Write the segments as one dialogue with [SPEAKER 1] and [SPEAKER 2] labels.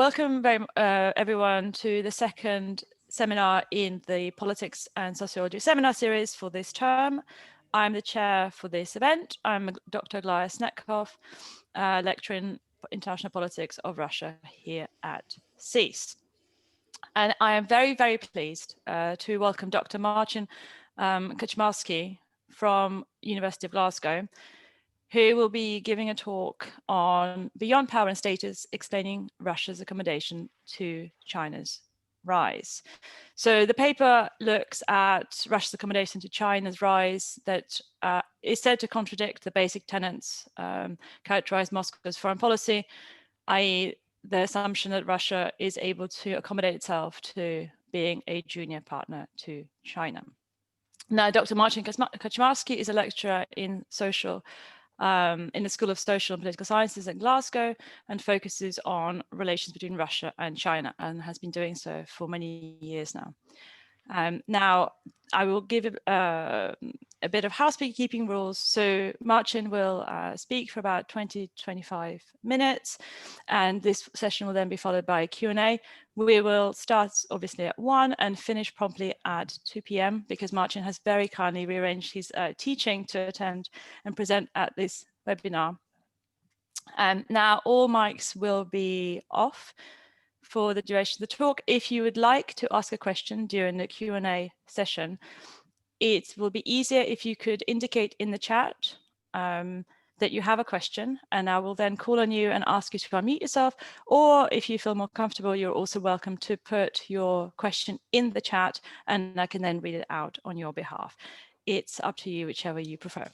[SPEAKER 1] Welcome everyone to the second seminar in the Politics and Sociology seminar series for this term. I'm the chair for this event. I'm Dr. Aglaia Snetkov, lecturer in international politics of Russia here at SSEES. And I am very, very pleased to welcome Dr. Marcin Kaczmarski from University of Glasgow, who will be giving a talk on Beyond Power and Status, explaining Russia's accommodation to China's rise. So the paper looks at Russia's accommodation to China's rise that is said to contradict the basic tenets characterized Moscow's foreign policy, i.e. the assumption that Russia is able to accommodate itself to being a junior partner to China. Now, Dr. Marcin Kaczmarski is a lecturer in in the School of Social and Political Sciences at Glasgow and focuses on relations between Russia and China and has been doing so for many years now. Now, I will give a bit of housekeeping rules. So Marcin will speak for about 20-25 minutes, and this session will then be followed by a Q&A. We will start obviously at 1 and finish promptly at 2 p.m. because Marcin has very kindly rearranged his teaching to attend and present at this webinar. And now all mics will be off for the duration of the talk. If you would like to ask a question during the Q&A session, it will be easier if you could indicate in the chat that you have a question, and I will then call on you and ask you to unmute yourself. Or if you feel more comfortable, you're also welcome to put your question in the chat and I can then read it out on your behalf. It's up to you, whichever you prefer.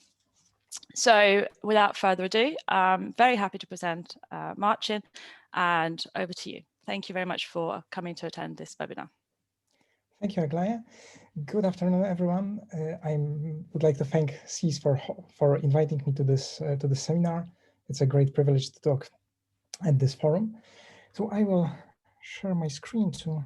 [SPEAKER 1] So without further ado, I'm very happy to present Marcin, and over to you. Thank you very much for coming to attend this webinar.
[SPEAKER 2] Thank you, Aglaia. Good afternoon, everyone. I would like to thank SSEES for inviting me to this seminar. It's a great privilege to talk at this forum. So I will share my screen to.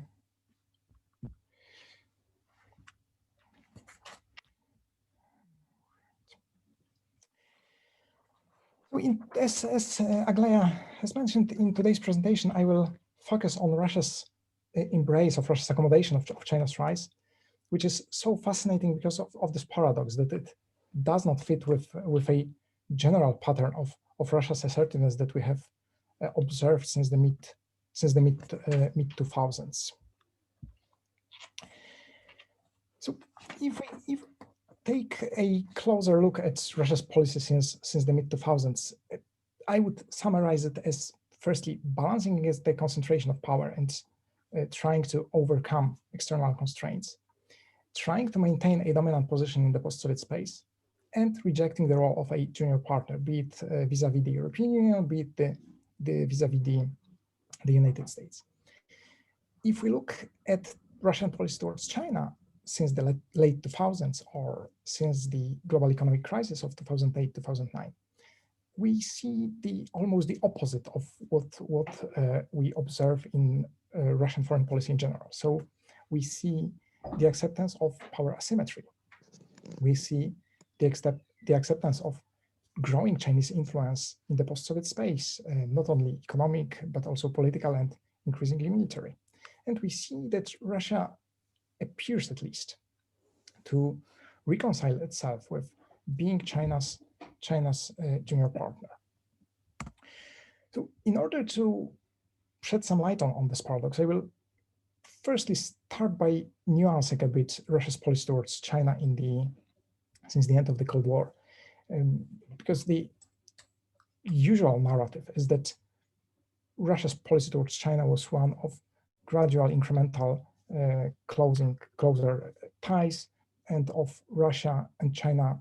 [SPEAKER 2] As Aglaia has mentioned in today's presentation, I will focus on Russia's embrace of Russia's accommodation of China's rise, which is so fascinating because of this paradox that it does not fit with a general pattern of Russia's assertiveness that we have observed since the mid 2000s. So if we take a closer look at Russia's policy since the mid 2000s, I would summarize it as firstly balancing against the concentration of power and trying to overcome external constraints, trying to maintain a dominant position in the post-Soviet space, and rejecting the role of a junior partner, be it vis-a-vis the European Union, be it vis-a-vis the United States. If we look at Russian policy towards China since the late 2000s or since the global economic crisis of 2008-2009, we see almost the opposite of what we observe in Russian foreign policy in general. So we see the acceptance of power asymmetry. We see the acceptance of growing Chinese influence in the post-Soviet space, not only economic, but also political and increasingly military. And we see that Russia appears at least to reconcile itself with being China's junior partner. So in order to shed some light on this paradox, I will firstly start by nuancing a bit Russia's policy towards China since the end of the Cold War, because the usual narrative is that Russia's policy towards China was one of gradual incremental closer ties and of Russia and China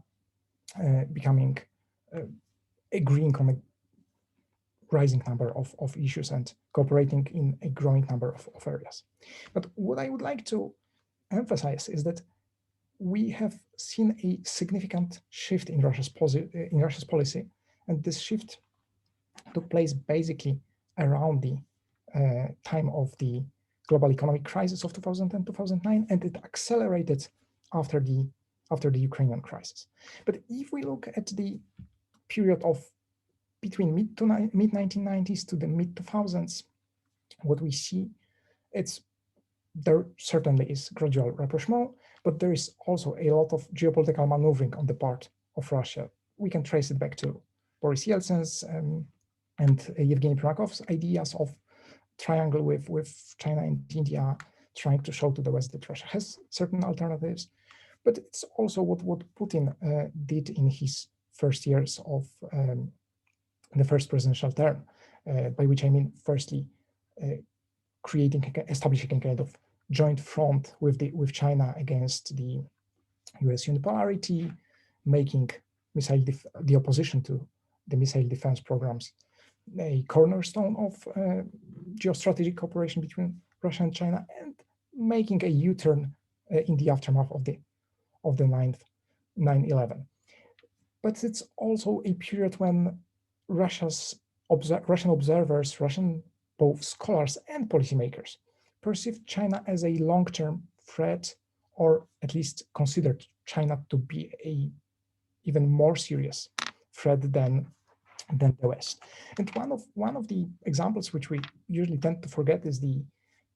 [SPEAKER 2] agreeing on a rising number of issues and cooperating in a growing number of areas. But what I would like to emphasize is that we have seen a significant shift in Russia's policy, and this shift took place basically around the time of the global economic crisis of 2010-2009, and it accelerated after the Ukrainian crisis. But if we look at the period of between mid-1990s to the mid-2000s, what we see, there certainly is gradual rapprochement, but there is also a lot of geopolitical maneuvering on the part of Russia. We can trace it back to Boris Yeltsin's and Yevgeny Primakov's ideas of triangle with China and India, trying to show to the West that Russia has certain alternatives. But it's also what Putin did in his first years of the first presidential term, by which I mean, firstly, establishing a kind of joint front with China against the US unipolarity, making the opposition to the missile defense programs a cornerstone of geostrategic cooperation between Russia and China, and making a U-turn in the aftermath of the 9/11. But it's also a period when Russian observers, Russian both scholars and policymakers, perceived China as a long-term threat, or at least considered China to be a even more serious threat than the West. And one of the examples which we usually tend to forget is the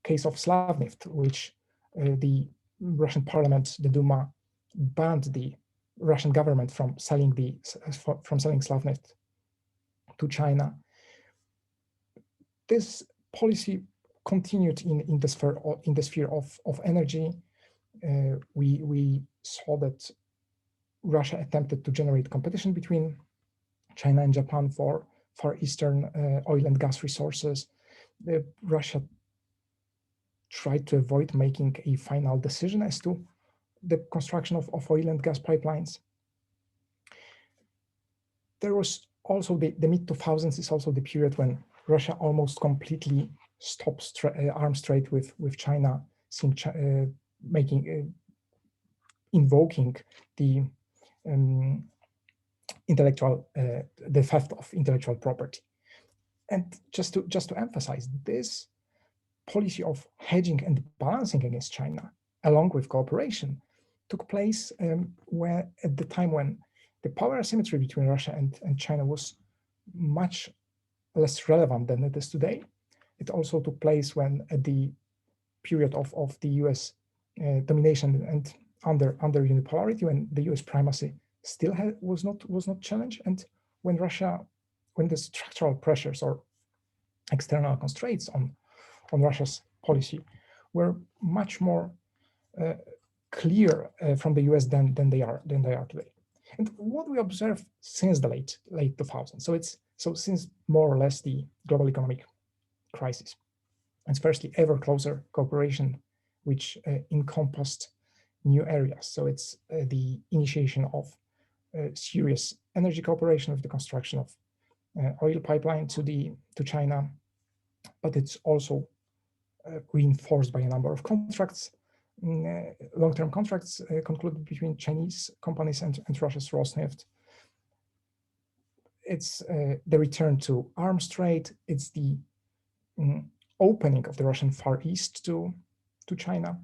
[SPEAKER 2] case of Slavneft, which the Russian parliament, the Duma, banned the Russian government from selling Slavneft to China. This policy continued in the sphere of energy. We saw that Russia attempted to generate competition between China and Japan for Far Eastern oil and gas resources. Russia tried to avoid making a final decision as to the construction of oil and gas pipelines. There was also the mid-2000s is also the period when Russia almost completely stopped arms trade with China, invoking the the theft of intellectual property. And just to emphasize, this policy of hedging and balancing against China, along with cooperation, took place where at the time when the power asymmetry between Russia and China was much less relevant than it is today. It also took place when at the period of the US domination and under unipolarity, when the US primacy still was not challenged, and when the structural pressures or external constraints on Russia's policy were much more clear from the US than they are today. And what we observe since the late 2000s, so since more or less the global economic crisis, it's firstly ever closer cooperation, which encompassed new areas. So it's the initiation of serious energy cooperation with the construction of oil pipeline to China, but it's also reinforced by a number of contracts, long-term contracts concluded between Chinese companies and Russia's Rosneft. It's the return to arms trade. It's the opening of the Russian Far East to China.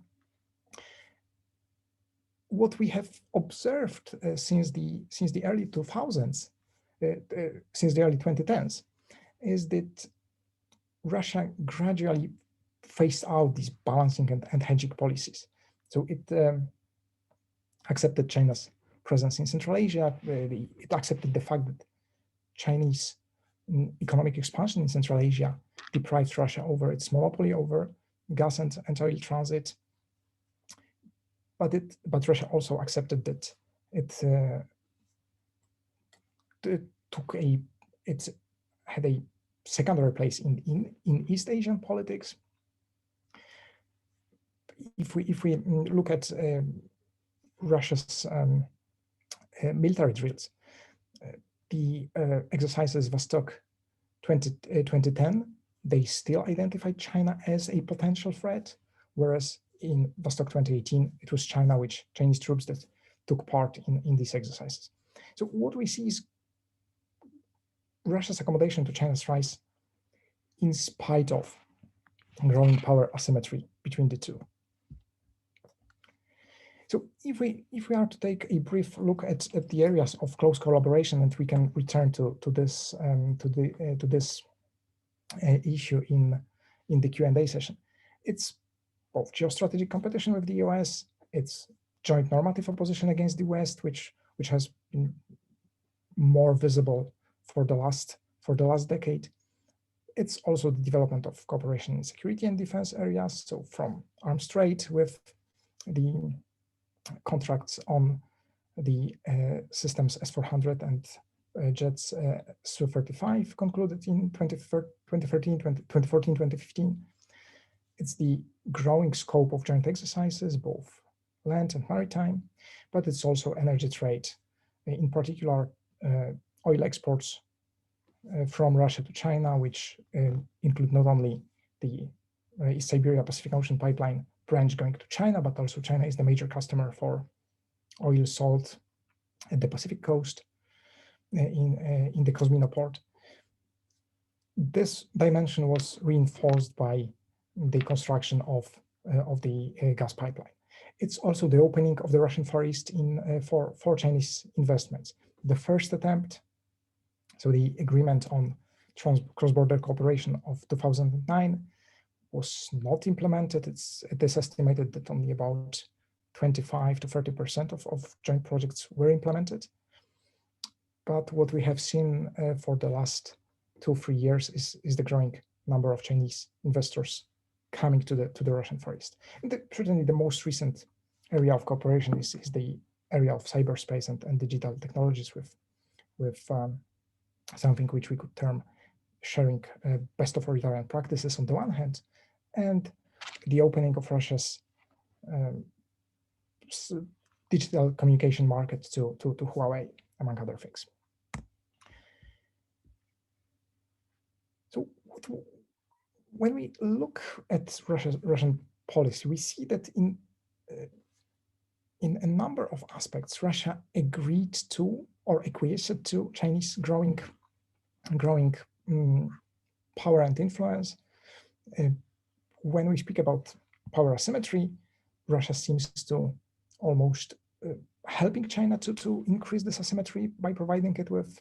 [SPEAKER 2] What we have observed since the early 2000s, since the early 2010s, is that Russia gradually phased out these balancing and hedging policies. So it accepted China's presence in Central Asia. It accepted the fact that Chinese economic expansion in Central Asia deprived Russia over its monopoly over gas and oil transit. But Russia also accepted that it had a secondary place in East Asian politics. If we look at Russia's military drills, the exercises Vostok 2010, they still identified China as a potential threat, whereas in Vostok 2018, it was Chinese troops that took part in these exercises. So what we see is Russia's accommodation to China's rise in spite of growing power asymmetry between the two. So if we are to take a brief look at the areas of close collaboration, and we can return to this issue in in the Q&A session. It's both geostrategic competition with the US, it's joint normative opposition against the West, which has been more visible for the last decade. It's also the development of cooperation in security and defense areas, so from arms trade with the contracts on the systems S-400 and jets Su-35 concluded in 2014, 2015. It's the growing scope of joint exercises, both land and maritime, but it's also energy trade, in particular oil exports from Russia to China, which include not only the East Siberia Pacific Ocean pipeline branch going to China, but also China is the major customer for oil sold at the Pacific coast in the Kozmino port. This dimension was reinforced by the construction of the gas pipeline. It's also the opening of the Russian Far East for Chinese investments. The first attempt, so the agreement on cross-border cooperation of 2009, was not implemented. It is estimated that only about 25 to 30% of joint projects were implemented. But what we have seen for the last 2-3 years is the growing number of Chinese investors coming to the Russian Far East. And certainly the most recent area of cooperation is the area of cyberspace and digital technologies with something which we could term sharing best authoritarian practices on the one hand, and the opening of Russia's digital communication market to Huawei, among other things. So when we look at Russian policy, we see that in a number of aspects, Russia agreed to or acquiesced to Chinese growing power and influence. When we speak about power asymmetry, Russia seems to almost helping China to increase this asymmetry by providing it with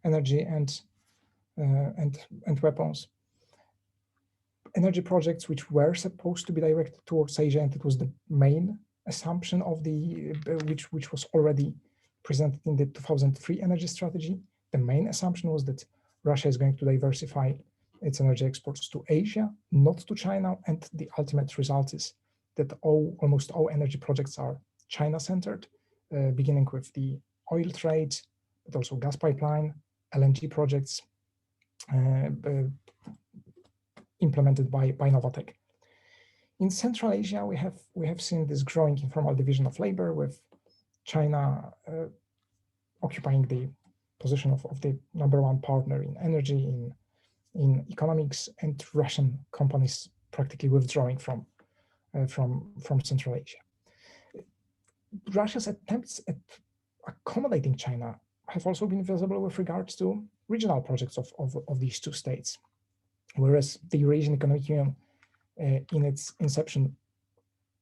[SPEAKER 2] energy and weapons. Energy projects which were supposed to be directed towards Asia, and it was the main assumption of the which was already presented in the 2003 energy strategy. The main assumption was that Russia is going to diversify its energy exports to Asia, not to China, and the ultimate result is that almost all energy projects are China-centered, beginning with the oil trade, but also gas pipeline, LNG projects implemented by Novatek. In Central Asia, we have seen this growing informal division of labor, with China occupying the position of the #1 partner in energy, in economics, and Russian companies practically withdrawing from Central Asia. Russia's attempts at accommodating China have also been visible with regards to regional projects of these two states. Whereas the Eurasian Economic Union, in its inception,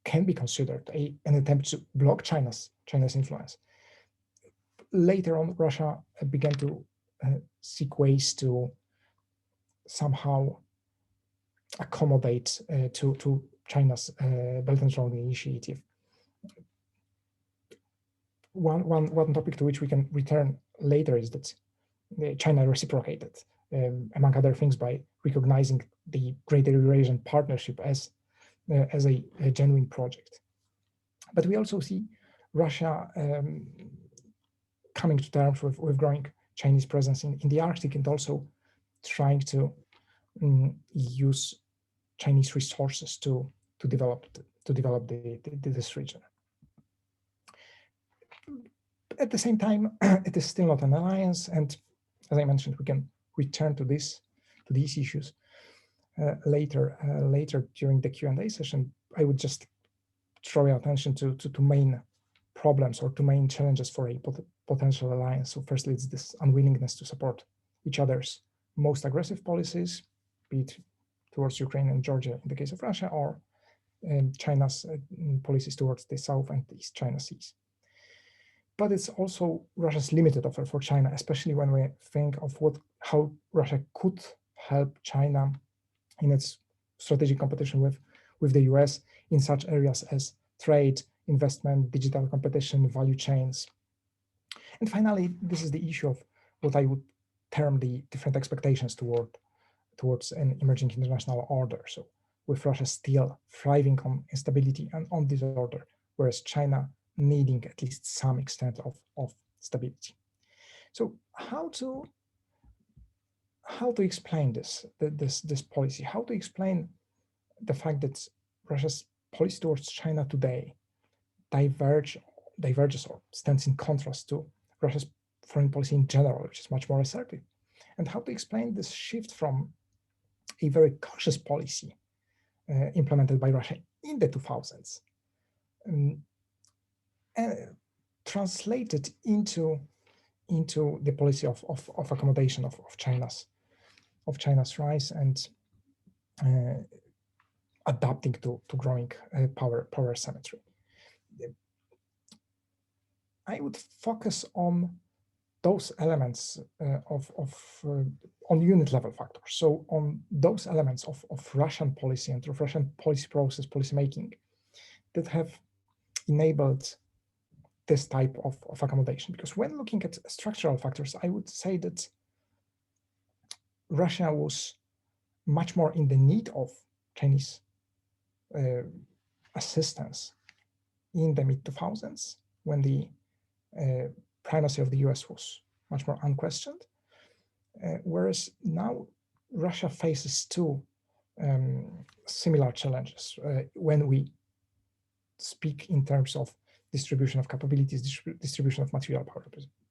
[SPEAKER 2] can be considered an attempt to block China's influence. Later on, Russia began to seek ways to somehow accommodate to China's Belt and Road Initiative. One topic to which we can return later is that China reciprocated, among other things, by recognizing the Greater Eurasian Partnership as a genuine project. But we also see Russia coming to terms with growing Chinese presence in the Arctic, and also trying to use Chinese resources to develop this region. At the same time, it is still not an alliance, and as I mentioned, we can return to these issues later during the Q&A session. I would just draw your attention to main problems or to main challenges for a potential alliance. So firstly, it's this unwillingness to support each other's most aggressive policies, be it towards Ukraine and Georgia in the case of Russia, or China's policies towards the South and East China Seas. But it's also Russia's limited offer for China, especially when we think of how Russia could help China in its strategic competition with the US in such areas as trade, investment, digital competition, value chains. And finally, this is the issue of what I would term the different expectations towards an emerging international order. So with Russia still thriving on instability and on disorder, whereas China needing at least some extent of stability. So how to explain this policy? How to explain the fact that Russia's policy towards China today diverges or stands in contrast to Russia's foreign policy in general, which is much more assertive? And how to explain this shift from a very cautious policy implemented by Russia in the 2000s and translated into the policy of accommodation of China's rise and adapting to growing power asymmetry. I would focus on those elements on unit level factors. So on those elements of Russian policy and of Russian policy process, policy making that have enabled this type of accommodation. Because when looking at structural factors, I would say that Russia was much more in the need of Chinese assistance in the mid-2000s when the primacy of the US was much more unquestioned, whereas now Russia faces two similar challenges when we speak in terms of distribution of capabilities, distribution of material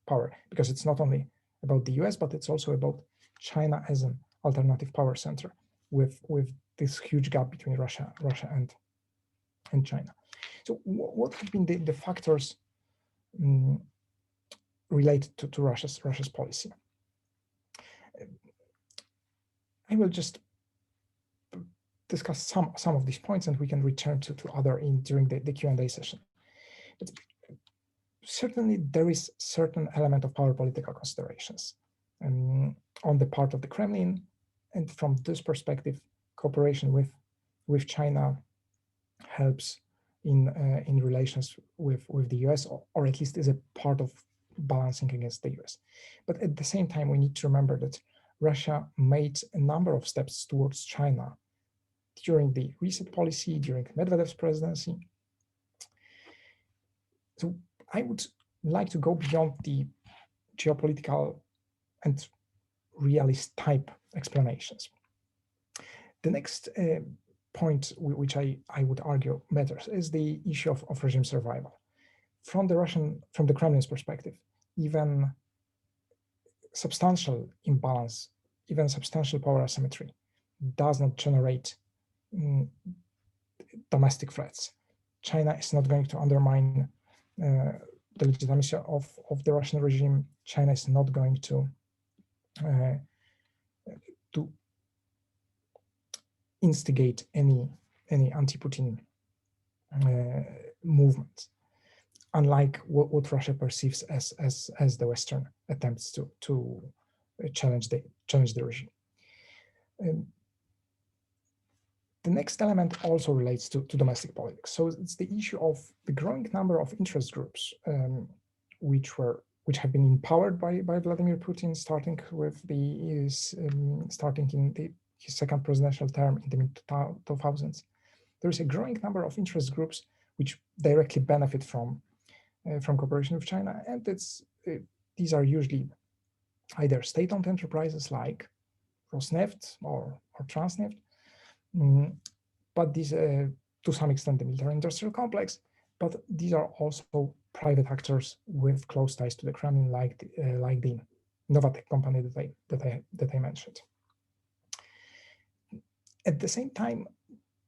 [SPEAKER 2] power, because it's not only about the US, but it's also about China as an alternative power center with this huge gap between Russia and China. So what have been the factors related to Russia's policy? I will just discuss some of these points, and we can return to other during the Q&A session. But certainly there is certain element of power political considerations on the part of the Kremlin, and from this perspective, cooperation with China helps in relations with the US, or at least is a part of balancing against the US. But at the same time, we need to remember that Russia made a number of steps towards China during the reset policy, during Medvedev's presidency. So I would like to go beyond the geopolitical and realist type explanations. The next point which I would argue matters is the issue of regime survival. From the Kremlin's perspective, even substantial imbalance, even substantial power asymmetry does not generate domestic threats. China is not going to undermine the legitimacy of the Russian regime. China is not going to instigate any anti-Putin movement, unlike what Russia perceives as the Western attempts to challenge the regime. The next element also relates to domestic politics. So it's the issue of the growing number of interest groups which have been empowered by Vladimir Putin, starting in his second presidential term in the mid-2000s. There is a growing number of interest groups which directly benefit from cooperation with China, and these are usually either state-owned enterprises like Rosneft or Transneft, but these, to some extent, the military-industrial complex. But these are also private actors with close ties to the Kremlin, like the Novatek company that I mentioned. At the same time,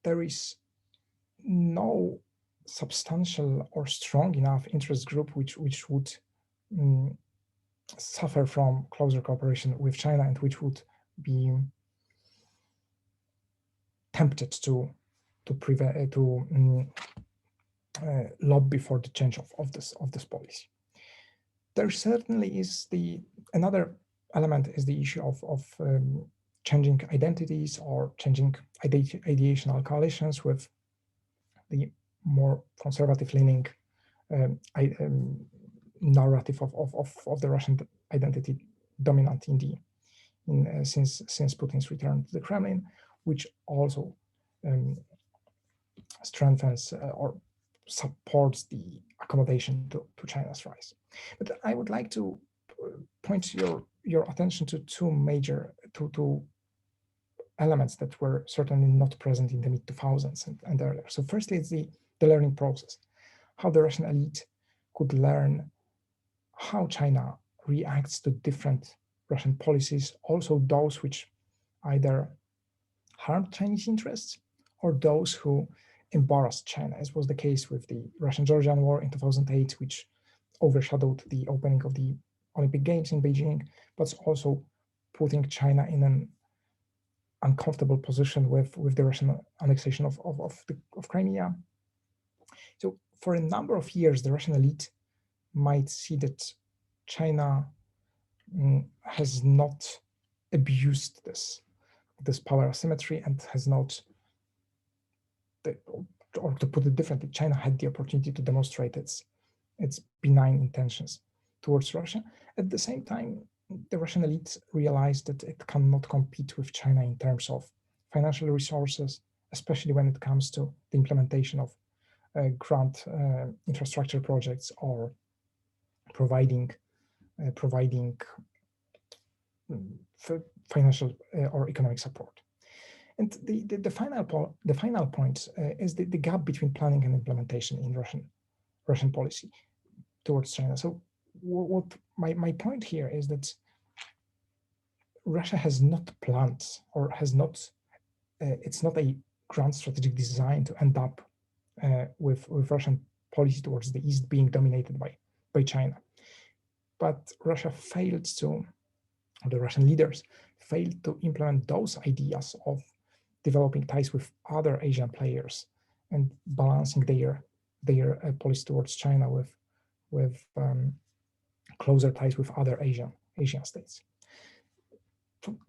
[SPEAKER 2] there is no substantial or strong enough interest group which would suffer from closer cooperation with China and which would be tempted to lobby for the change of this policy. There certainly is another element is the issue of changing identities or changing ideational coalitions with the more conservative-leaning narrative of the Russian identity dominant since Putin's return to the Kremlin, which also strengthens or supports the accommodation to China's rise. But I would like to point your attention to two elements that were certainly not present in the mid-2000s and earlier. So firstly, it's the learning process, how the Russian elite could learn how China reacts to different Russian policies, also those which either harmed Chinese interests or those who embarrassed China, as was the case with the Russian-Georgian War in 2008, which overshadowed the opening of the Olympic Games in Beijing, but also putting China in an uncomfortable position with the Russian annexation of Crimea. So for a number of years, the Russian elite might see that China has not abused this power asymmetry and has not, or to put it differently, China had the opportunity to demonstrate its benign intentions towards Russia. At the same time, the Russian elite realized that it cannot compete with China in terms of financial resources, especially when it comes to the implementation of grand infrastructure projects or providing financial or economic support. And the final point is the gap between planning and implementation in Russian policy towards China. So what my point here is that Russia has not planned or has not, it's not a grand strategic design to end up with Russian policy towards the East being dominated by China. But Russia failed to, or the Russian leaders failed to implement those ideas of developing ties with other Asian players and balancing their policy towards China with closer ties with other Asian states.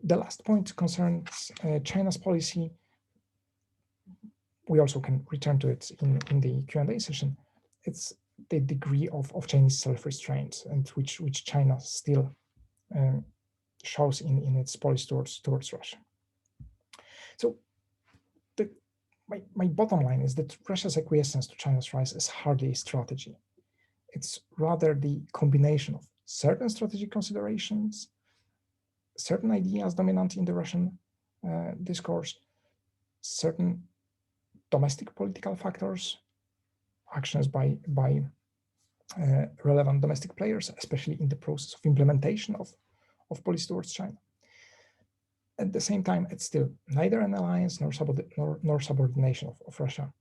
[SPEAKER 2] The last point concerns China's policy. We also can return to it in the Q&A session. It's the degree of Chinese self-restraint, and which China still shows in its policy towards Russia. So my bottom line is that Russia's acquiescence to China's rise is hardly a strategy. It's rather the combination of certain strategic considerations, certain ideas dominant in the Russian discourse, certain domestic political factors, actions by relevant domestic players, especially in the process of implementation of policy towards China. At the same time, it's still neither an alliance nor subordination of Russia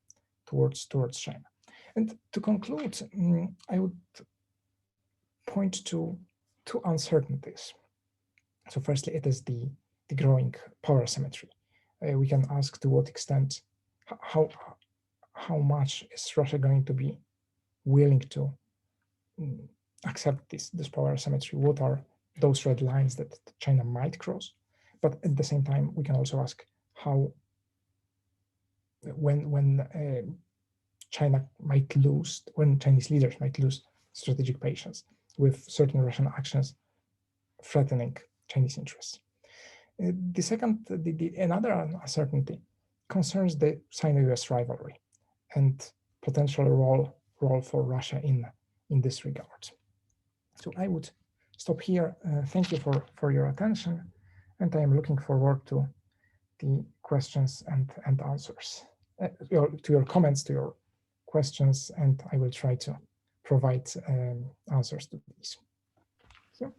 [SPEAKER 2] towards China. And to conclude, I would point to two uncertainties. So firstly, it is the growing power asymmetry. We can ask to what extent, how much is Russia going to be willing to accept this power asymmetry? What are those red lines that China might cross? But at the same time, we can also ask how, when Chinese leaders might lose strategic patience with certain Russian actions threatening Chinese interests. Another uncertainty concerns the Sino-US rivalry and potential role for Russia in this regard. So I would stop here. Thank you for your attention, and I am looking forward to the questions and answers, to your comments, to your questions, and I will try to provide answers to these. So.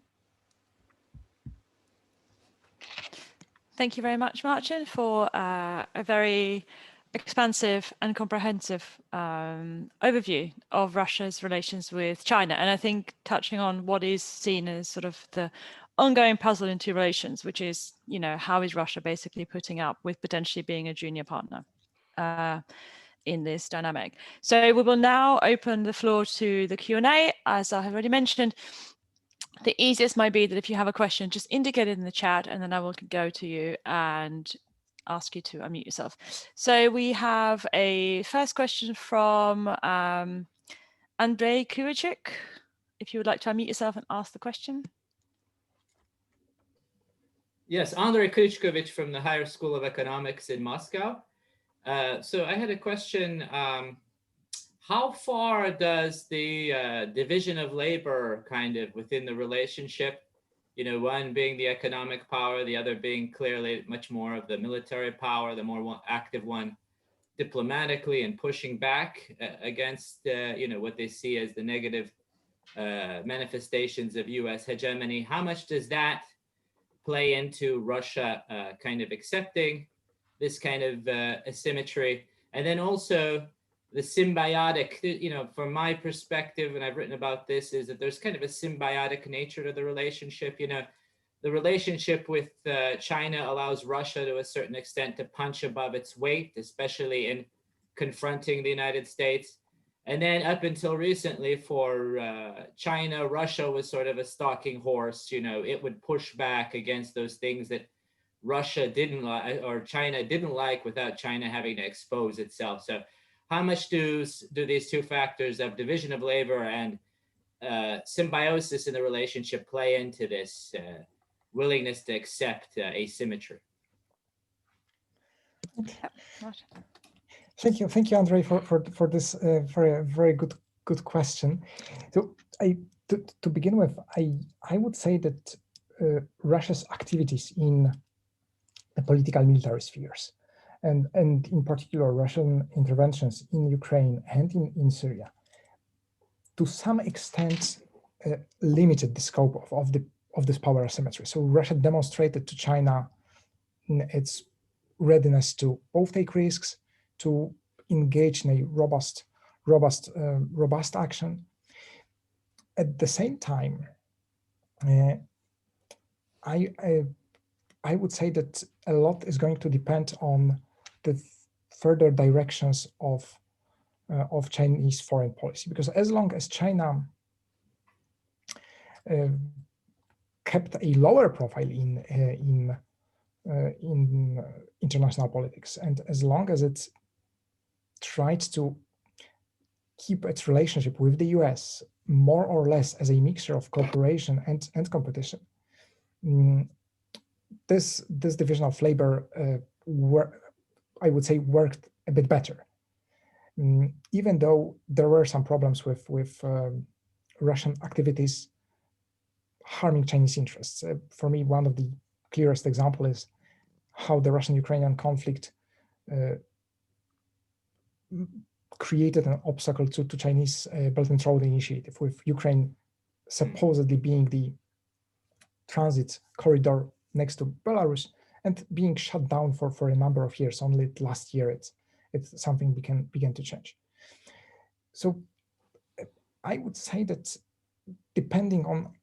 [SPEAKER 1] Thank you very much, Marcin, for a very expansive and comprehensive overview of Russia's relations with China. And I think touching on what is seen as sort of the ongoing puzzle in two relations, which is, how is Russia basically putting up with potentially being a junior partner in this dynamic. So we will now open the floor to the Q&A. As I have already mentioned, the easiest might be that if you have a question, just indicate it in the chat, and then I will go to you and ask you to unmute yourself. So we have a first question from Andrei Kuichik. If you would like to unmute yourself and ask the question.
[SPEAKER 3] Yes, Andrei Kuichkovich from the Higher School of Economics in Moscow. So I had a question. How far does the division of labor kind of within the relationship, one being the economic power, the other being clearly much more of the military power, the more active one diplomatically and pushing back against, what they see as the negative manifestations of US hegemony. How much does that play into Russia kind of accepting this kind of asymmetry? And then also the symbiotic, from my perspective, and I've written about this, is that there's kind of a symbiotic nature to the relationship. The relationship with China allows Russia to a certain extent to punch above its weight, especially in confronting the United States. And then up until recently for China, Russia was sort of a stalking horse. It would push back against those things that Russia didn't like or China didn't like without China having to expose itself. So how much do these two factors of division of labor and symbiosis in the relationship play into this willingness to accept asymmetry?
[SPEAKER 2] Thank you, Andrei, for this very good question. So to begin with, I would say that Russia's activities in the political military spheres, and in particular Russian interventions in Ukraine and in Syria, to some extent limited the scope of this power asymmetry. So Russia demonstrated to China its readiness to both take risks, to engage in a robust action. At the same time, I would say that a lot is going to depend on the further directions of Chinese foreign policy, because as long as China kept a lower profile in international politics, and as long as it tried to keep its relationship with the US more or less as a mixture of cooperation and competition, this division of labor, I would say, worked a bit better. Even though there were some problems with Russian activities harming Chinese interests. For me, one of the clearest example is how the Russian-Ukrainian conflict created an obstacle to Chinese Belt and Road Initiative, with Ukraine supposedly being the transit corridor next to Belarus and being shut down for a number of years. Only last year it's something began to change. So I would say that depending on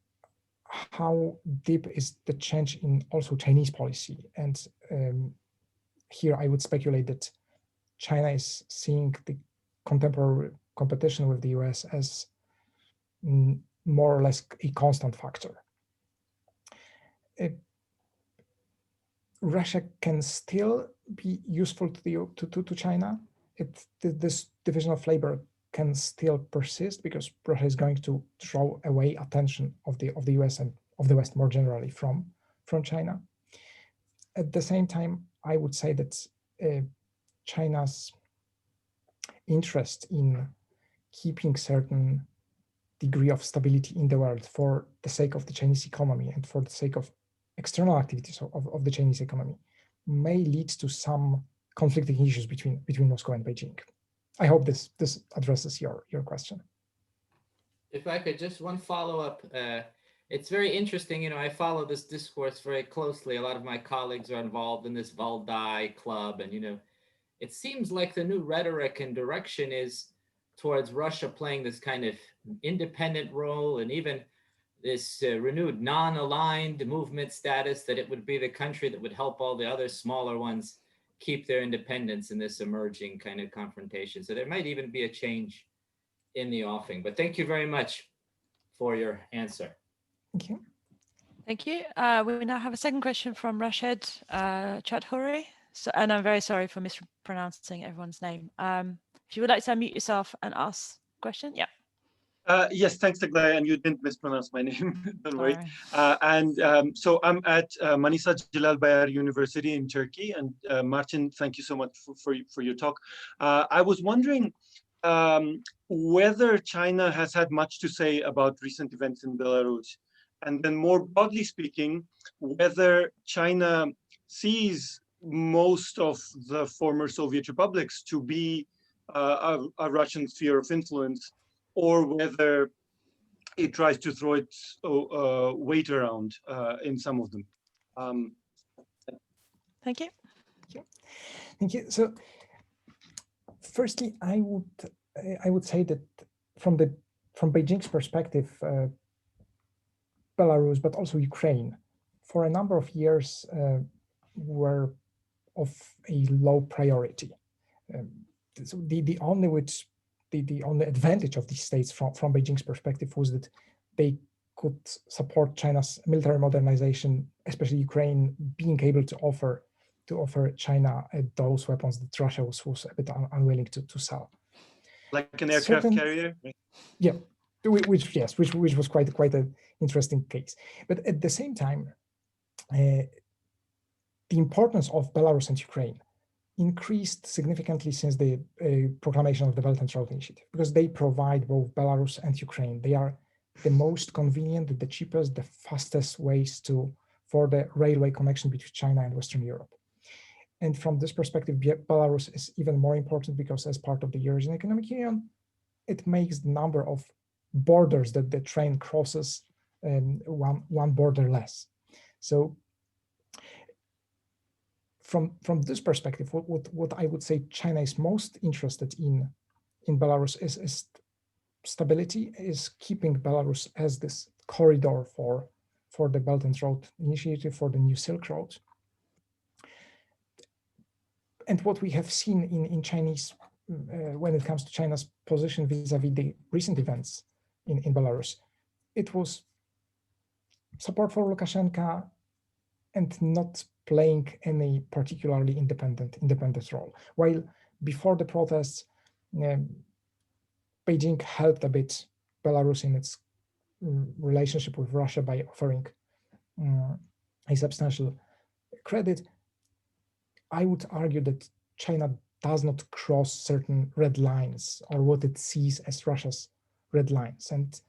[SPEAKER 2] how deep is the change in also Chinese policy, and here I would speculate that China is seeing the contemporary competition with the US as more or less a constant factor. Russia can still be useful to China. This division of labor can still persist because Russia is going to draw away attention of the US and of the West more generally from China. At the same time, I would say that China's interest in keeping certain degree of stability in the world for the sake of the Chinese economy and for the sake of external activities of the Chinese economy may lead to some conflicting issues between Moscow and Beijing. I hope this addresses your question.
[SPEAKER 3] If I could, just one follow-up. It's very interesting, I follow this discourse very closely. A lot of my colleagues are involved in this Valdai club, and it seems like the new rhetoric and direction is towards Russia playing this kind of independent role, and even this renewed non-aligned movement status, that it would be the country that would help all the other smaller ones keep their independence in this emerging kind of confrontation. So there might even be a change in the offing. But thank you very much for your answer.
[SPEAKER 2] Thank you.
[SPEAKER 1] Thank you. We now have a second question from Rashid Chaudhuri. So, and I'm very sorry for mispronouncing everyone's name. If you would like to unmute yourself and ask a question, yeah.
[SPEAKER 4] Yes, thanks, Aglaya, and you didn't mispronounce my name. Don't worry.
[SPEAKER 1] Sorry.
[SPEAKER 4] So I'm at Manisa Jalal Bayar University in Turkey, and Marcin, thank you so much for your talk. I was wondering whether China has had much to say about recent events in Belarus, and then more broadly speaking, whether China sees most of the former Soviet republics to be a Russian sphere of influence, or whether it tries to throw its weight around in some of them.
[SPEAKER 1] Thank you.
[SPEAKER 2] Thank you. So, firstly, I would say that from Beijing's perspective, Belarus, but also Ukraine, for a number of years were of a low priority. So the only advantage of these states from Beijing's perspective was that they could support China's military modernization, especially Ukraine being able to offer China those weapons that Russia was a bit unwilling to sell.
[SPEAKER 4] Like an aircraft carrier?
[SPEAKER 2] Yeah, which was quite an interesting case. But at the same time, the importance of Belarus and Ukraine increased significantly since the proclamation of the Belt and Road Initiative, because they provide both Belarus and Ukraine. They are the most convenient, the cheapest, the fastest ways for the railway connection between China and Western Europe. And from this perspective, Belarus is even more important because as part of the Eurasian Economic Union, it makes the number of borders that the train crosses one border less. So from this perspective, what I would say China is most interested in Belarus is stability, is keeping Belarus as this corridor for the Belt and Road Initiative, for the new Silk Road. And what we have seen in Chinese, when it comes to China's position vis-a-vis the recent events in Belarus, it was support for Lukashenko and not playing any particularly independent role. While before the protests, Beijing helped a bit Belarus in its relationship with Russia by offering a substantial credit. I would argue that China does not cross certain red lines, or what it sees as Russia's red lines. And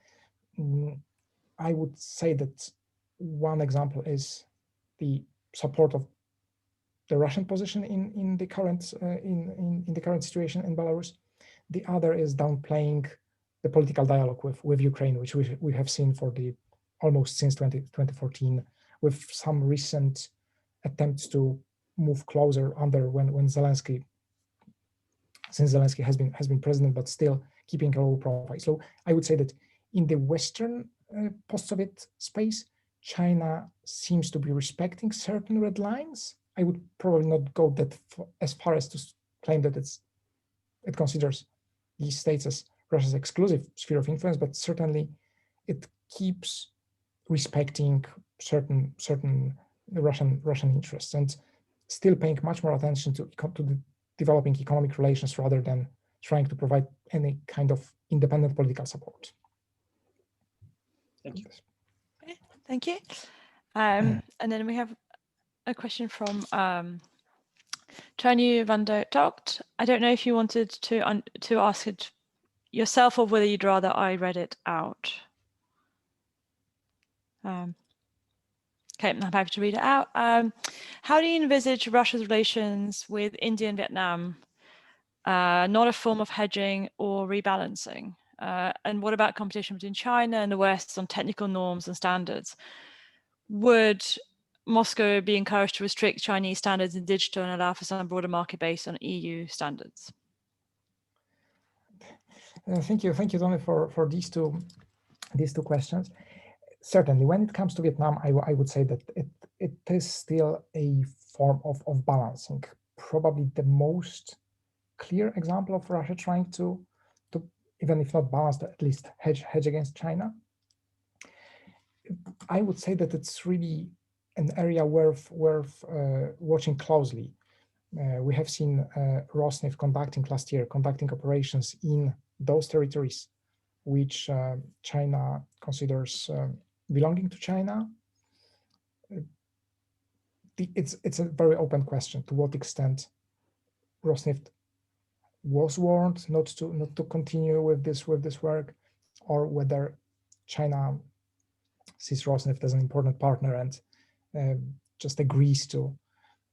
[SPEAKER 2] I would say that one example is the support of the Russian position in the current in the current situation in Belarus. The other is downplaying the political dialogue with Ukraine, which we have seen for the almost since 2014, with some recent attempts to move closer under when Zelensky has been president, but still keeping a low profile. So I would say that in the Western post-Soviet space, China seems to be respecting certain red lines. I would probably not go as far as to claim that it considers these states as Russia's exclusive sphere of influence, but certainly it keeps respecting certain Russian interests and still paying much more attention to the developing economic relations rather than trying to provide any kind of independent political support.
[SPEAKER 4] Thank you.
[SPEAKER 1] Okay, thank you. And then we have a question from Tony van der Tocht. I don't know if you wanted to ask it yourself or whether you'd rather I read it out. Okay, I'm happy to read it out. How do you envisage Russia's relations with India and Vietnam? Not a form of hedging or rebalancing? And what about competition between China and the West on technical norms and standards? Would Moscow be encouraged to restrict Chinese standards in digital and allow for some broader market based on EU standards?
[SPEAKER 2] Thank you, Tony, for these two questions. Certainly, when it comes to Vietnam, I would say that it is still a form of balancing. Probably the most clear example of Russia trying to even if not balance, at least hedge against China. I would say that it's really an area worth watching closely. We have seen Rosneft conducting operations in those territories which China considers belonging to China. It's a very open question to what extent Rosneft was warned not to continue with this work, or whether China sees Rosneft as an important partner and just agrees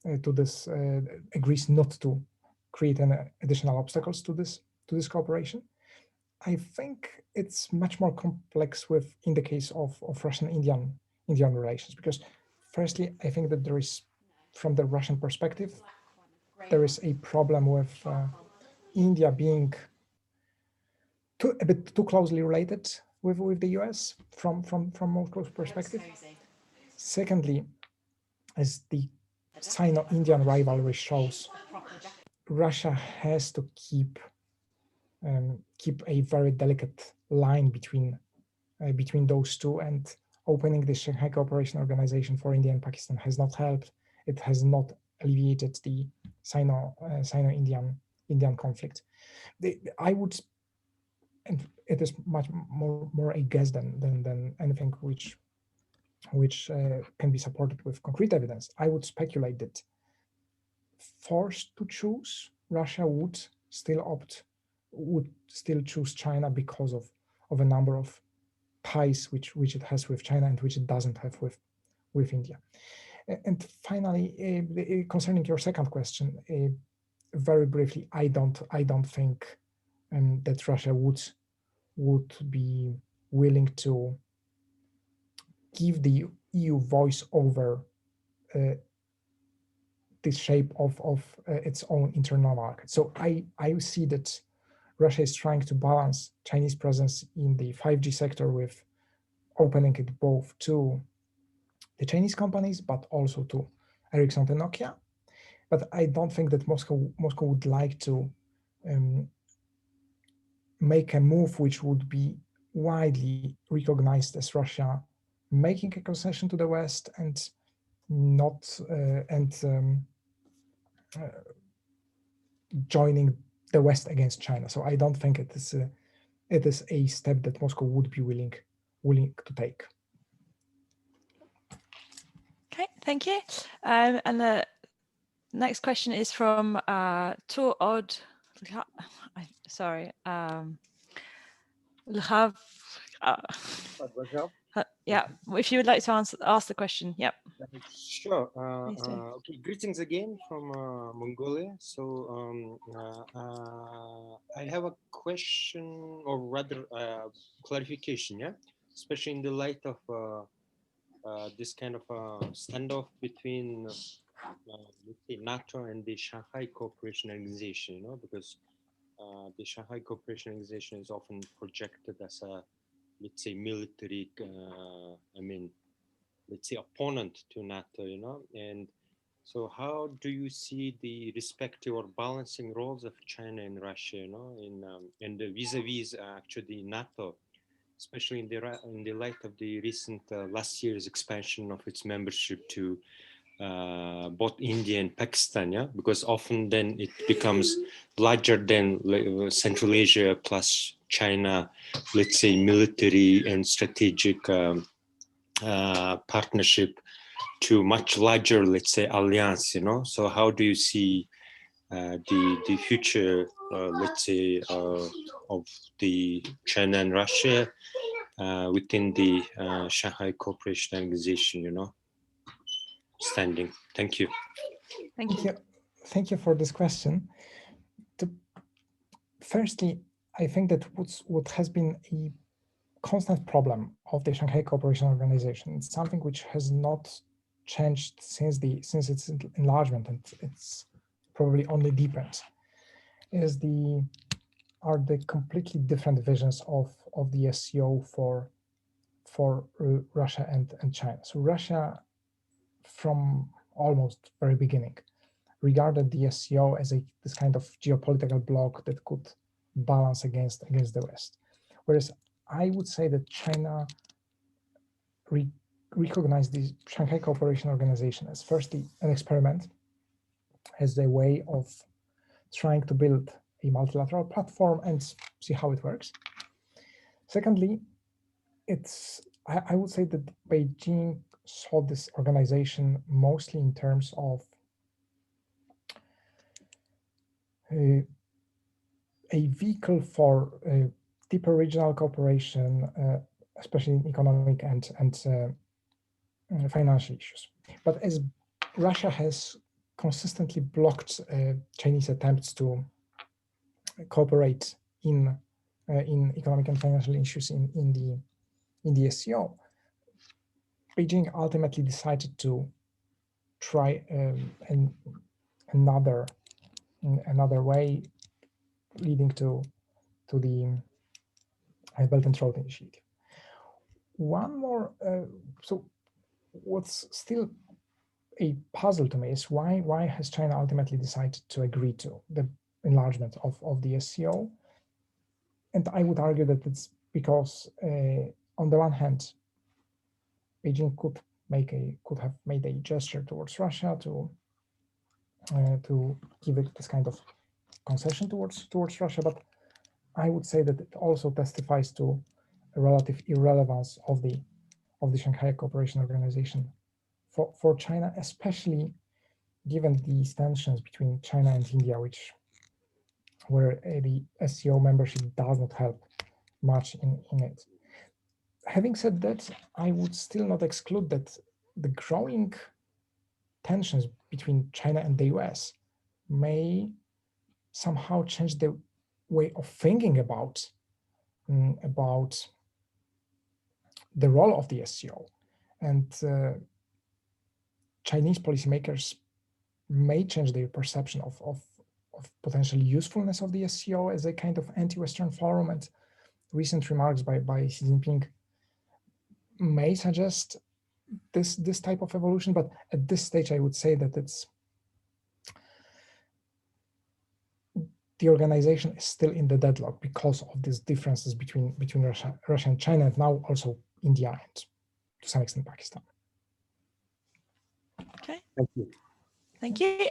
[SPEAKER 2] agrees not to create any additional obstacles to this cooperation. I think it's much more complex in the case of Russian-Indian relations, because firstly, I think that there is, from the Russian perspective, there is a problem with India being a bit too closely related with the US from Moscow's perspective. Secondly, as the Sino-Indian rivalry shows, Russia has to keep a very delicate line between those two, and opening the Shanghai Cooperation Organization for India and Pakistan has not helped. It has not alleviated the Sino-Indian conflict. I would, and it is much more a guess than anything which can be supported with concrete evidence. I would speculate that, forced to choose, Russia would still choose China because of a number of ties which it has with China and which it doesn't have with India. And finally, concerning your second question, very briefly, I don't think that Russia would be willing to give the EU voice over the shape of its own internal market. So I see that Russia is trying to balance Chinese presence in the 5G sector with opening it both to the Chinese companies, but also to Ericsson and Nokia. But I don't think that Moscow would like to make a move which would be widely recognized as Russia making a concession to the West and not joining the West against China. So I don't think it is a step that Moscow would be willing to take.
[SPEAKER 1] Okay, thank you. And the next question is from Tor Odd. Sorry, yeah, if you would like to ask the question, yep.
[SPEAKER 5] Sure. Okay, greetings again from Mongolia. So I have a question, or rather clarification, yeah, especially in the light of this kind of standoff between let's say NATO and the Shanghai Cooperation Organization, because the Shanghai Cooperation Organization is often projected as a, let's say, military, let's say, opponent to NATO, and so how do you see the respective or balancing roles of China and Russia, in the vis-a-vis actually NATO, especially in the light of the recent last year's expansion of its membership to both India and Pakistan, yeah, because often then it becomes larger than Central Asia plus China, let's say, military and strategic partnership to much larger, let's say, alliance, So how do you see the future, let's say, of the China and Russia within the Shanghai Cooperation Organization, standing? Thank you.
[SPEAKER 2] Thank you for this question. Firstly, I think that what has been a constant problem of the Shanghai Cooperation Organization, it's something which has not changed since its enlargement, and it's probably only deepened, are the completely different visions of the SCO for Russia and China. So Russia, from almost very beginning, regarded the SCO as this kind of geopolitical bloc that could balance against the West, whereas I would say that China recognize the Shanghai Cooperation Organization as firstly an experiment, as a way of trying to build a multilateral platform and see how it works. Secondly, I would say that Beijing saw this organization mostly in terms of a vehicle for deeper regional cooperation, especially in economic and financial issues. But as Russia has consistently blocked Chinese attempts to cooperate in economic and financial issues in the SCO, Beijing ultimately decided to try another way, leading to the Belt and Road Initiative. One more. So, what's still a puzzle to me is why has China ultimately decided to agree to the enlargement of the SCO? And I would argue that it's because, on the one hand, Beijing could have made a gesture towards Russia to give it this kind of concession towards Russia, but I would say that it also testifies to a relative irrelevance of the Shanghai Cooperation Organization for China, especially given these tensions between China and India, where the SCO membership does not help much in it. Having said that, I would still not exclude that the growing tensions between China and the US may somehow change the way of thinking about the role of the SCO, and Chinese policymakers may change their perception of potential usefulness of the SCO as a kind of anti-Western forum, and recent remarks by Xi Jinping may suggest this type of evolution. But at this stage, I would say that the organization is still in the deadlock because of these differences between Russia and China, and now also India and to some extent Pakistan.
[SPEAKER 1] Okay.
[SPEAKER 5] Thank you.
[SPEAKER 1] Thank you.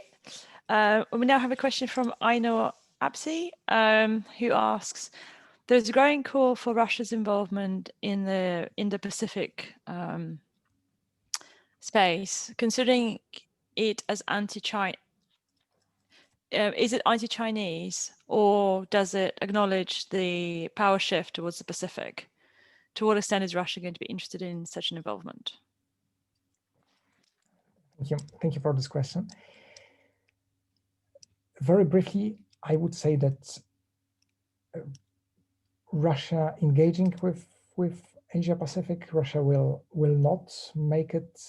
[SPEAKER 1] We now have a question from Ainur Apsi, who asks, there's a growing call for Russia's involvement in the Indo-Pacific space, considering it as anti-China. Is it anti-Chinese, or does it acknowledge the power shift towards the Pacific? To what extent is Russia going to be interested in such an involvement?
[SPEAKER 2] Thank you for this question. Very briefly, I would say that Russia engaging with Asia Pacific, Russia will not make it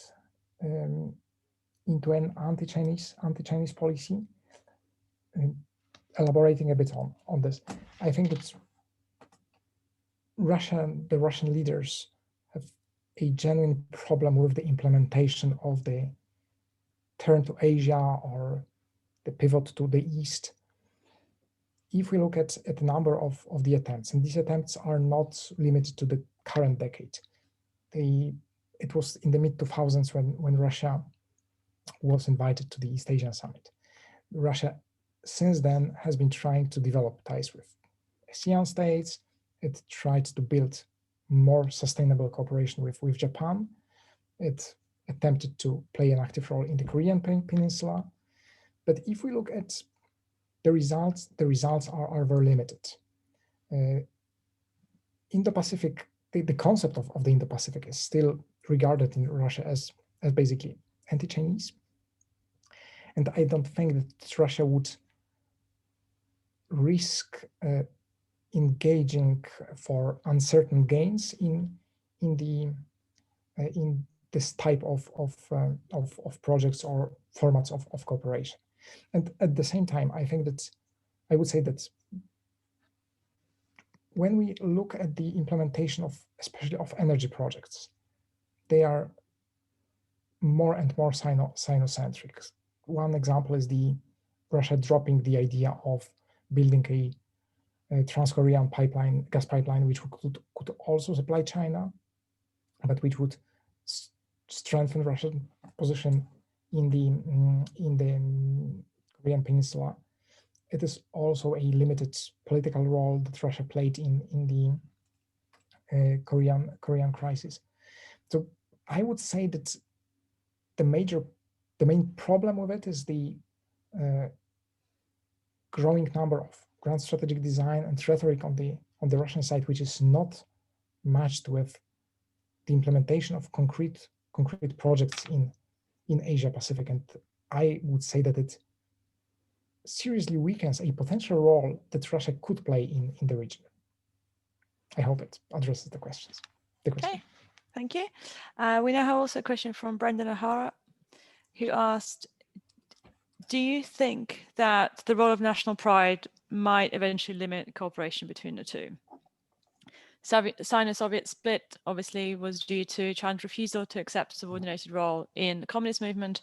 [SPEAKER 2] into an anti-Chinese policy. Elaborating a bit on this, I think that the Russian leaders have a genuine problem with the implementation of the turn to Asia or the pivot to the East. If we look at the number of the attempts, and these attempts are not limited to the current decade. It was in the mid-2000s when Russia was invited to the East Asian Summit. Russia since then has been trying to develop ties with ASEAN states. It tried to build more sustainable cooperation with Japan. It attempted to play an active role in the Korean Peninsula. But if we look at the results are very limited. Indo-Pacific, the concept of the Indo-Pacific is still regarded in Russia as basically anti-Chinese. And I don't think that Russia would risk engaging for uncertain gains in this type of projects or formats of cooperation. And at the same time, I would say that when we look at the implementation especially of energy projects, they are more and more Sino-centric. One example is Russia dropping the idea of building a Trans-Korean gas pipeline, which could also supply China, but which would strengthen Russian position in the Korean Peninsula. It is also a limited political role that Russia played in the Korean crisis. So I would say that the main problem with it is the growing number of grand strategic design and rhetoric on the Russian side, which is not matched with the implementation of concrete projects in Asia Pacific. And I would say that it seriously weakens a potential role that Russia could play in the region. I hope it addresses the questions.
[SPEAKER 1] Okay, thank you. We now have also a question from Brendan O'Hara, who asked, do you think that the role of national pride might eventually limit cooperation between the two? Sino-Soviet split obviously was due to China's refusal to accept a subordinated role in the communist movement,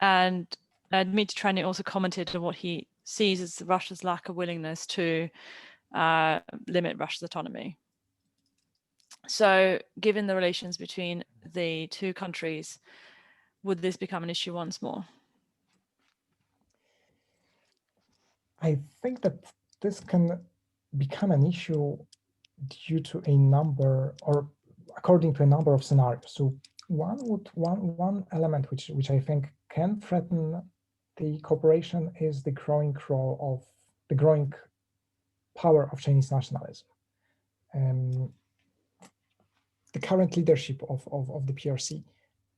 [SPEAKER 1] and Dmitry Trenin also commented on what he sees as Russia's lack of willingness to limit Russia's autonomy. So given the relations between the two countries, would this become an issue once more?
[SPEAKER 2] I think that this can become an issue due to a number, or according to a number of scenarios. So one element which I think can threaten the cooperation is the growing power of Chinese nationalism. The current leadership of the PRC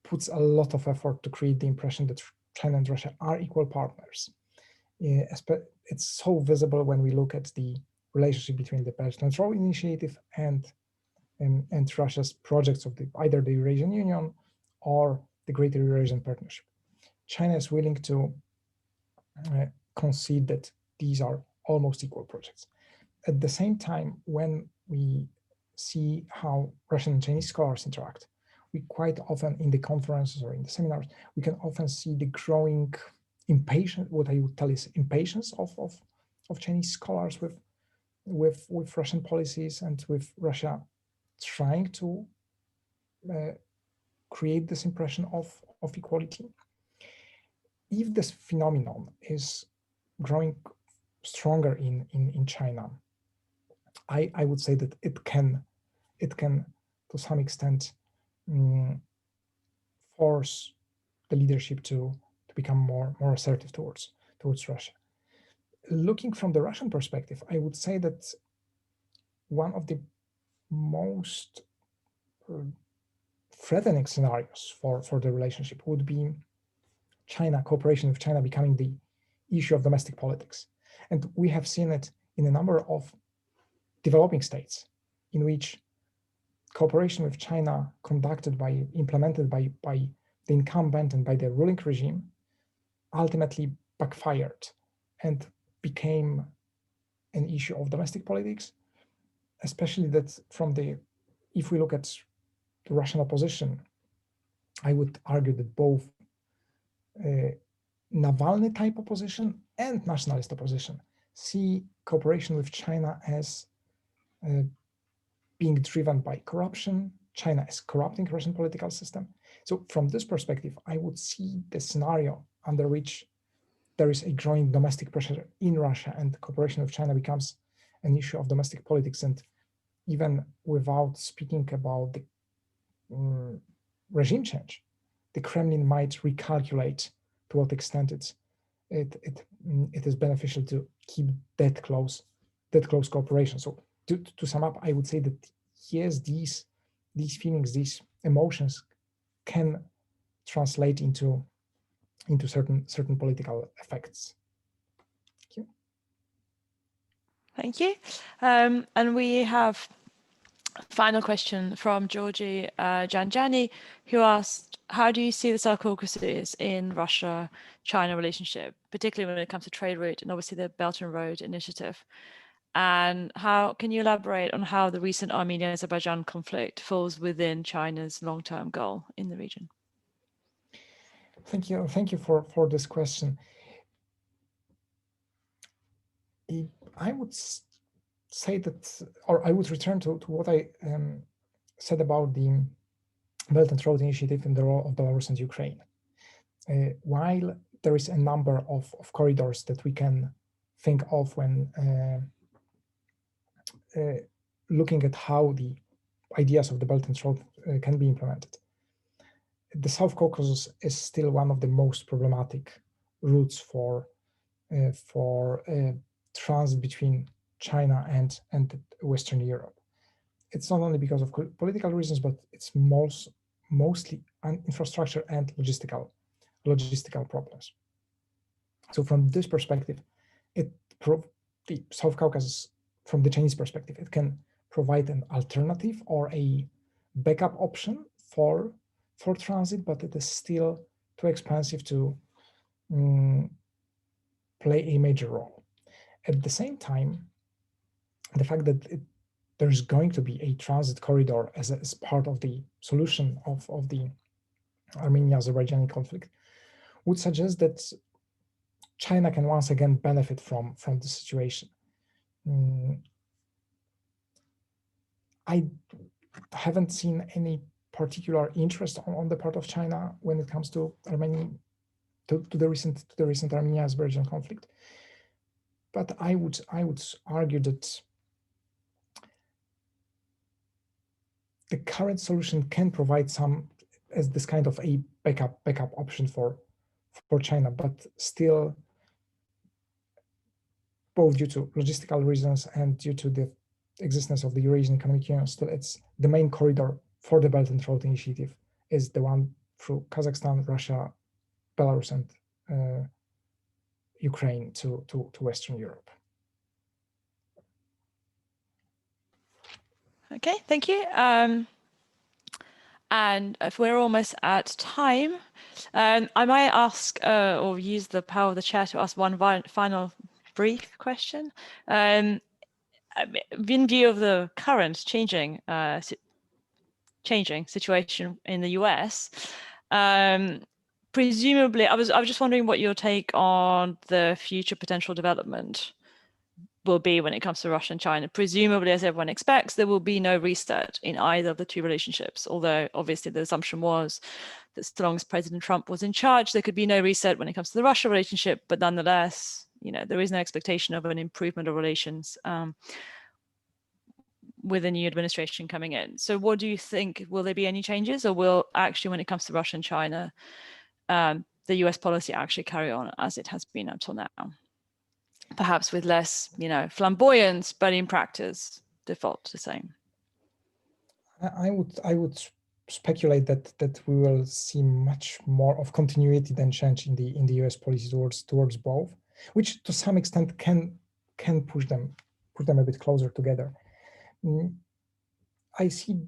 [SPEAKER 2] puts a lot of effort to create the impression that China and Russia are equal partners. It's so visible when we look at the relationship between the Belt and Road Initiative and Russia's projects of either the Eurasian Union or the Greater Eurasian Partnership. China is willing to concede that these are almost equal projects. At the same time, when we see how Russian and Chinese scholars interact, we quite often in the conferences or in the seminars, we can often see the growing impatience, what I would tell is impatience of Chinese scholars with Russian policies and with Russia trying to create this impression of equality. If this phenomenon is growing stronger in China, I would say that it can to some extent force the leadership to become more assertive towards Russia. Looking from the Russian perspective, I would say that one of the most threatening scenarios for the relationship would be cooperation with China becoming the issue of domestic politics. And we have seen it in a number of developing states in which cooperation with China implemented by the incumbent and by the ruling regime ultimately backfired and became an issue of domestic politics, especially that if we look at the Russian opposition, I would argue that both Navalny type opposition and nationalist opposition see cooperation with China as being driven by corruption. China is corrupting Russian political system. So from this perspective, I would see the scenario under which there is a growing domestic pressure in Russia and cooperation with China becomes an issue of domestic politics. And even without speaking about the regime change, the Kremlin might recalculate to what extent it is beneficial to keep that close cooperation. So to sum up, I would say that yes, these feelings, these emotions can translate into certain political effects. Thank you.
[SPEAKER 1] Thank you. And we have a final question from Georgie Janjani, who asked, how do you see the South Caucasus in Russia-China relationship, particularly when it comes to trade route and obviously the Belt and Road Initiative? And how can you elaborate on how the recent Armenia-Azerbaijan conflict falls within China's long-term goal in the region?
[SPEAKER 2] Thank you for this question. I would say that, or I would return to what I said about the Belt and Road Initiative and the role of Belarus and Ukraine. While there is a number of corridors that we can think of when looking at how the ideas of the Belt and Road can be implemented, the South Caucasus is still one of the most problematic routes for transit between China and Western Europe. It's not only because of political reasons, but it's mostly infrastructure and logistical problems. So from this perspective, the South Caucasus, from the Chinese perspective, it can provide an alternative or a backup option for transit, but it is still too expensive to play a major role. At the same time, the fact that there's going to be a transit corridor as part of the solution of the Armenia-Azerbaijani conflict would suggest that China can once again benefit from the situation. I haven't seen any particular interest on the part of China when it comes to Armenia, to the recent Armenia-Azerbaijan conflict. But I would argue that the current solution can provide some as this kind of a backup option for China, but still, both due to logistical reasons and due to the existence of the Eurasian Economic Union, still it's the main corridor for the Belt and Road Initiative is the one through Kazakhstan, Russia, Belarus, and Ukraine to Western Europe.
[SPEAKER 1] Okay, thank you. And if we're almost at time, I might ask or use the power of the chair to ask one final brief question. In view of the current changing situation in the US, presumably, I was just wondering what your take on the future potential development will be when it comes to Russia and China. Presumably, as everyone expects, there will be no reset in either of the two relationships, although obviously the assumption was that so long as President Trump was in charge, there could be no reset when it comes to the Russia relationship, but nonetheless, there is no expectation of an improvement of relations with a new administration coming in. So what do you think? Will there be any changes, or will actually, when it comes to Russia and China, the US policy actually carry on as it has been until now? Perhaps with less, flamboyance, but in practice, default the same.
[SPEAKER 2] I would speculate that we will see much more of continuity than change in the US policy towards both, which to some extent can push them a bit closer together. I see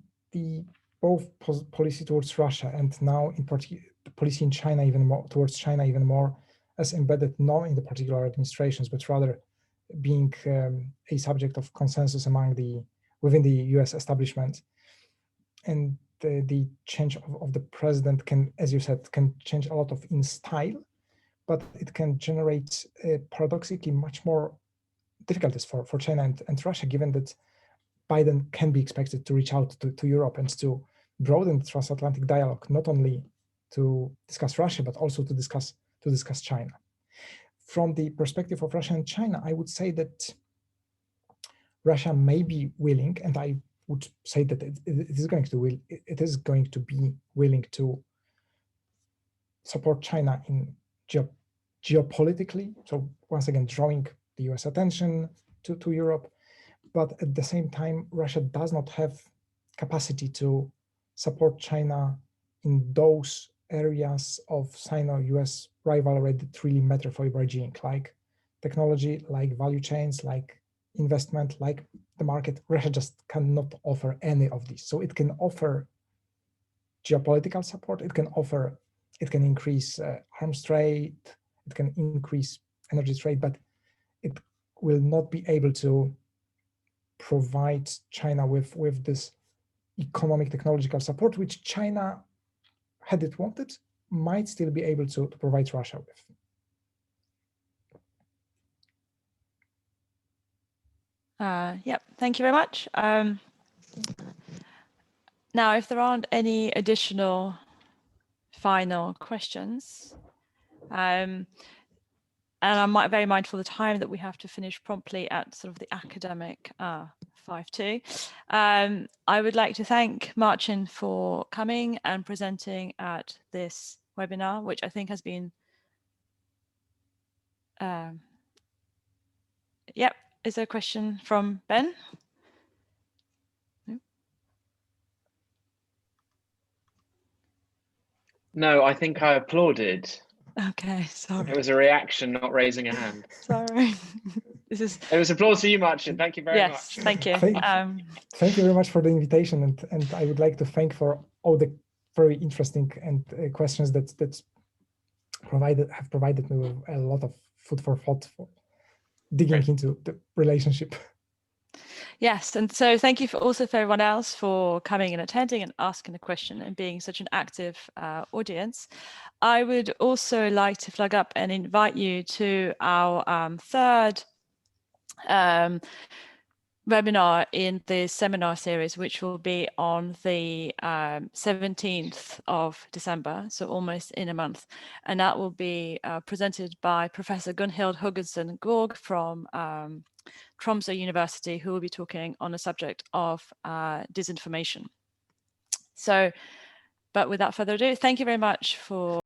[SPEAKER 2] both policy towards Russia and now in particular the policy in China towards China even more as embedded not in the particular administrations, but rather being a subject of consensus within the US establishment. And the change of the president can, as you said, can change a lot in style, but it can generate paradoxically much more difficulties for China and Russia, given that Biden can be expected to reach out to Europe and to broaden the transatlantic dialogue, not only to discuss Russia, but also to discuss China. From the perspective of Russia and China, I would say that Russia may be willing, and I would say that it is going to be willing to support China in geopolitically. So once again, drawing the US attention to Europe, but at the same time, Russia does not have capacity to support China in those areas of Sino-US rivalry that really matter for Beijing, like technology, like value chains, like investment, like the market. Russia just cannot offer any of these. So it can offer geopolitical support, it can increase arms trade, it can increase energy trade, but it will not be able to provide China with this economic technological support, which China, had it wanted, might still be able to provide Russia with.
[SPEAKER 1] Thank you very much. Now, if there aren't any additional final questions, and I'm very mindful of the time that we have to finish promptly at sort of the academic 5:02. I would like to thank Marcin for coming and presenting at this webinar, which I think has been, yep, is there a question from Ben?
[SPEAKER 6] No, I think I applauded.
[SPEAKER 1] Okay, sorry.
[SPEAKER 6] It was a reaction, not raising a hand.
[SPEAKER 1] Sorry. This is.
[SPEAKER 6] It was applause to you, Marcin. Thank you very much.
[SPEAKER 1] Yes, thank you.
[SPEAKER 2] Thank you very much for the invitation, and I would like to thank for all the very interesting and questions that have provided me with a lot of food for thought for digging into the relationship.
[SPEAKER 1] Yes, and so thank you also for everyone else for coming and attending and asking a question and being such an active audience. I would also like to flag up and invite you to our third webinar in the seminar series, which will be on the 17th of December, so almost in a month. And that will be presented by Professor Gunhild Huggensen Gorg from Tromsø University, who will be talking on the subject of disinformation. So, but without further ado, thank you very much for